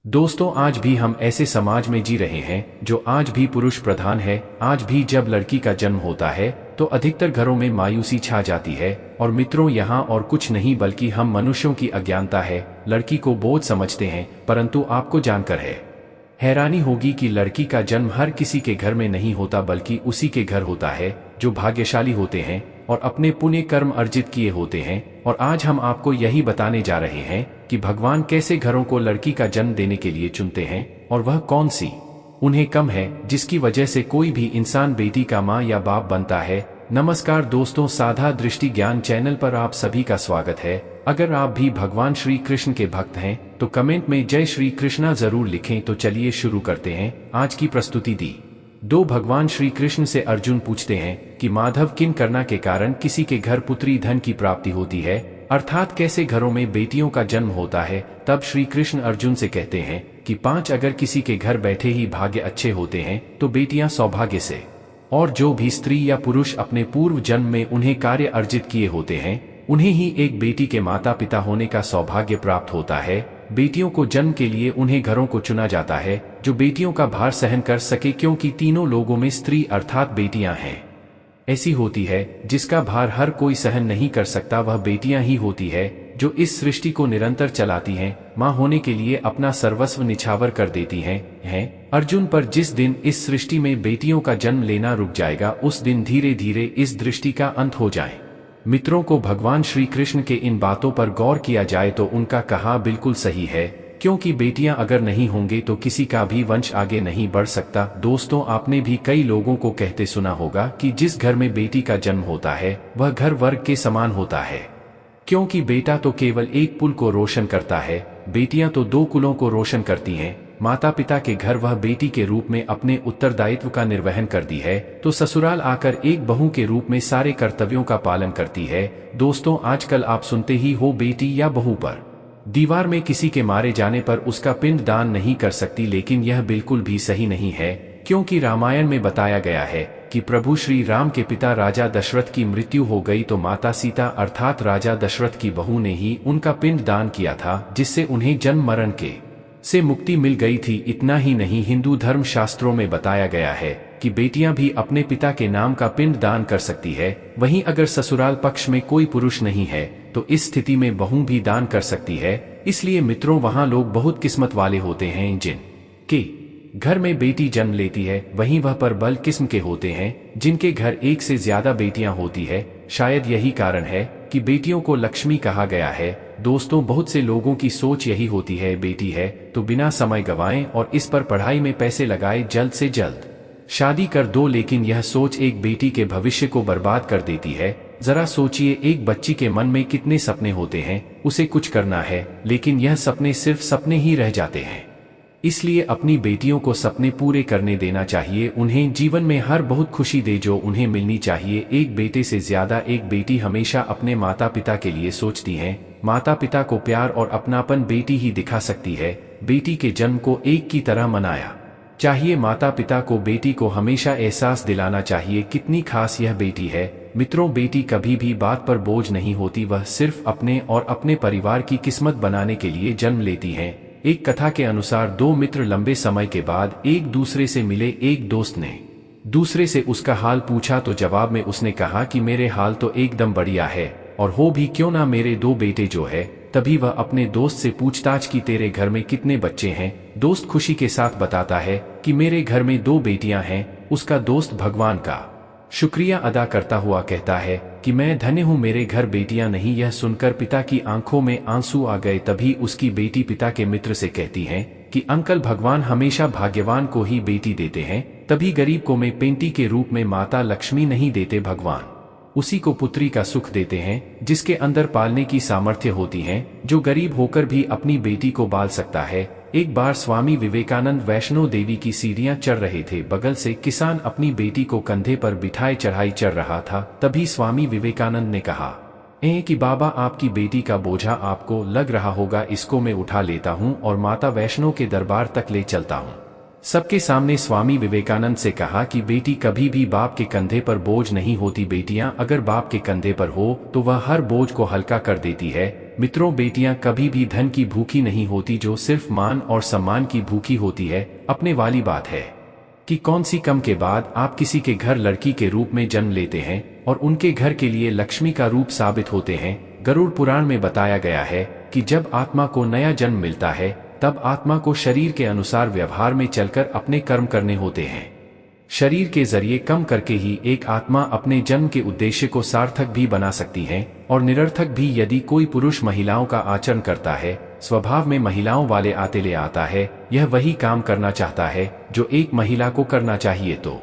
दोस्तों, आज भी हम ऐसे समाज में जी रहे हैं जो आज भी पुरुष प्रधान है। आज भी जब लड़की का जन्म होता है तो अधिकतर घरों में मायूसी छा जाती है। और मित्रों, यहाँ और कुछ नहीं बल्कि हम मनुष्यों की अज्ञानता है। लड़की को बोझ समझते हैं, परंतु आपको जानकर हैरानी होगी कि लड़की का जन्म हर किसी के घर में नहीं होता, बल्कि उसी के घर होता है जो भाग्यशाली होते हैं और अपने पुण्य कर्म अर्जित किए होते हैं। और आज हम आपको यही बताने जा रहे हैं कि भगवान कैसे घरों को लड़की का जन्म देने के लिए चुनते हैं, और वह कौन सी उन्हें कम है जिसकी वजह से कोई भी इंसान बेटी का माँ या बाप बनता है। नमस्कार दोस्तों, साधा दृष्टि ज्ञान चैनल पर आप सभी का स्वागत है। अगर आप भी भगवान श्री कृष्ण के भक्त हैं तो कमेंट में जय श्री कृष्णा जरूर लिखें। तो चलिए शुरू करते हैं आज की प्रस्तुति। दो भगवान श्री कृष्ण से अर्जुन पूछते हैं कि माधव, किन करना के कारण किसी के घर पुत्री धन की प्राप्ति होती है, अर्थात कैसे घरों में बेटियों का जन्म होता है। तब श्री कृष्ण अर्जुन से कहते हैं कि 5 अगर किसी के घर बैठे ही भाग्य अच्छे होते हैं तो बेटियां सौभाग्य से, और जो भी स्त्री या पुरुष अपने पूर्व जन्म में उन्हें कार्य अर्जित किए होते हैं उन्हें ही एक बेटी के माता पिता होने का सौभाग्य प्राप्त होता है। बेटियों को जन्म के लिए उन्हें घरों को चुना जाता है जो बेटियों का भार सहन कर सके, क्योंकि तीनों लोगों में स्त्री अर्थात बेटियां हैं ऐसी होती है जिसका भार हर कोई सहन नहीं कर सकता। वह बेटियां ही होती है जो इस सृष्टि को निरंतर चलाती हैं, मां होने के लिए अपना सर्वस्व निछावर कर देती हैं। अर्जुन, पर जिस दिन इस सृष्टि में बेटियों का जन्म लेना रुक जाएगा उस दिन धीरे धीरे इस दृष्टि का अंत हो जाए। मित्रों को भगवान श्री कृष्ण के इन बातों पर गौर किया जाए तो उनका कहा बिल्कुल सही है, क्योंकि बेटियां अगर नहीं होंगे तो किसी का भी वंश आगे नहीं बढ़ सकता। दोस्तों, आपने भी कई लोगों को कहते सुना होगा कि जिस घर में बेटी का जन्म होता है वह घर वर्ग के समान होता है, क्योंकि बेटा तो केवल एक कुल को रोशन करता है, बेटियां तो 2 कुलों को रोशन करती हैं। माता पिता के घर वह बेटी के रूप में अपने उत्तरदायित्व का निर्वहन करती है, तो ससुराल आकर एक बहू के रूप में सारे कर्तव्यों का पालन करती है। दोस्तों, आजकल आप सुनते ही हो बेटी या बहू पर दीवार में किसी के मारे जाने पर उसका पिंड दान नहीं कर सकती, लेकिन यह बिल्कुल भी सही नहीं है, क्योंकि रामायण में बताया गया है कि प्रभु श्री राम के पिता राजा दशरथ की मृत्यु हो गई तो माता सीता अर्थात राजा दशरथ की बहू ने ही उनका पिंड दान किया था, जिससे उन्हें जन्म मरण के से मुक्ति मिल गई थी। इतना ही नहीं, हिंदू धर्म शास्त्रों में बताया गया है कि बेटियां भी अपने पिता के नाम का पिंड दान कर सकती है। वहीं अगर ससुराल पक्ष में कोई पुरुष नहीं है तो इस स्थिति में बहू भी दान कर सकती है। इसलिए मित्रों, वहां लोग बहुत किस्मत वाले होते हैं जिन के घर में बेटी जन्म लेती है। वहीं वह प्रबल किस्म के होते हैं जिनके घर एक से ज्यादा बेटियां होती है। शायद यही कारण है कि बेटियों को लक्ष्मी कहा गया है। दोस्तों, बहुत से लोगों की सोच यही होती है, बेटी है तो बिना समय गंवाएं और इस पर पढ़ाई में पैसे लगाए जल्द से जल्द शादी कर दो, लेकिन यह सोच एक बेटी के भविष्य को बर्बाद कर देती है। जरा सोचिए, एक बच्ची के मन में कितने सपने होते हैं, उसे कुछ करना है, लेकिन यह सपने सिर्फ सपने ही रह जाते हैं। इसलिए अपनी बेटियों को सपने पूरे करने देना चाहिए, उन्हें जीवन में हर बहुत खुशी दे जो उन्हें मिलनी चाहिए। एक बेटे से ज्यादा एक बेटी हमेशा अपने माता पिता के लिए सोचती हैं। माता पिता को प्यार और अपनापन बेटी ही दिखा सकती है। बेटी के जन्म को एक की तरह मनाया चाहिए। माता पिता को बेटी को हमेशा एहसास दिलाना चाहिए कितनी खास यह बेटी है। मित्रों, बेटी कभी भी बात पर बोझ नहीं होती, वह सिर्फ अपने और अपने परिवार की किस्मत बनाने के लिए जन्म लेती हैं। एक कथा के अनुसार 2 मित्र लंबे समय के बाद एक दूसरे से मिले। एक दोस्त ने दूसरे से उसका हाल पूछा तो जवाब में उसने कहा कि मेरे हाल तो एकदम बढ़िया है, और हो भी क्यों ना, मेरे 2 बेटे जो है। तभी वह अपने दोस्त से पूछताछ की, तेरे घर में कितने बच्चे हैं? दोस्त खुशी के साथ बताता है कि मेरे घर में 2 बेटियां हैं। उसका दोस्त भगवान का शुक्रिया अदा करता हुआ कहता है कि मैं धन्य हूँ, मेरे घर बेटियां नहीं। यह सुनकर पिता की आंखों में आंसू आ गए। तभी उसकी बेटी पिता के मित्र से कहती है कि अंकल, भगवान हमेशा भाग्यवान को ही बेटी देते हैं, तभी गरीब को में पेंटी के रूप में माता लक्ष्मी नहीं देते। भगवान उसी को पुत्री का सुख देते हैं जिसके अंदर पालने की सामर्थ्य होती है, जो गरीब होकर भी अपनी बेटी को पाल सकता है। एक बार स्वामी विवेकानंद वैष्णो देवी की सीढ़ियां चढ़ रहे थे। बगल से किसान अपनी बेटी को कंधे पर बिठाए चढ़ाई चढ़ रहा था। तभी स्वामी विवेकानंद ने कहा कि बाबा, आपकी बेटी का बोझा आपको लग रहा होगा, इसको मैं उठा लेता हूं और माता वैष्णो के दरबार तक ले चलता हूं। सबके सामने स्वामी विवेकानंद से कहा कि बेटी कभी भी बाप के कंधे पर बोझ नहीं होती। बेटियां अगर बाप के कंधे पर हो तो वह हर बोझ को हल्का कर देती है। मित्रों, बेटियां कभी भी धन की भूखी नहीं होती, जो सिर्फ मान और सम्मान की भूखी होती है। अपने वाली बात है कि कौन सी कम के बाद आप किसी के घर लड़की के रूप में जन्म लेते हैं और उनके घर के लिए लक्ष्मी का रूप साबित होते हैं। गरुड़ पुराण में बताया गया है कि जब आत्मा को नया जन्म मिलता है तब आत्मा को शरीर के अनुसार व्यवहार में चलकर अपने कर्म करने होते हैं। शरीर के जरिए कम करके ही एक आत्मा अपने जन्म के उद्देश्य को सार्थक भी बना सकती है और निरर्थक भी। यदि कोई पुरुष महिलाओं का आचरण करता है, स्वभाव में महिलाओं वाले आते ले आता है, यह वही काम करना चाहता है जो एक महिला को करना चाहिए, तो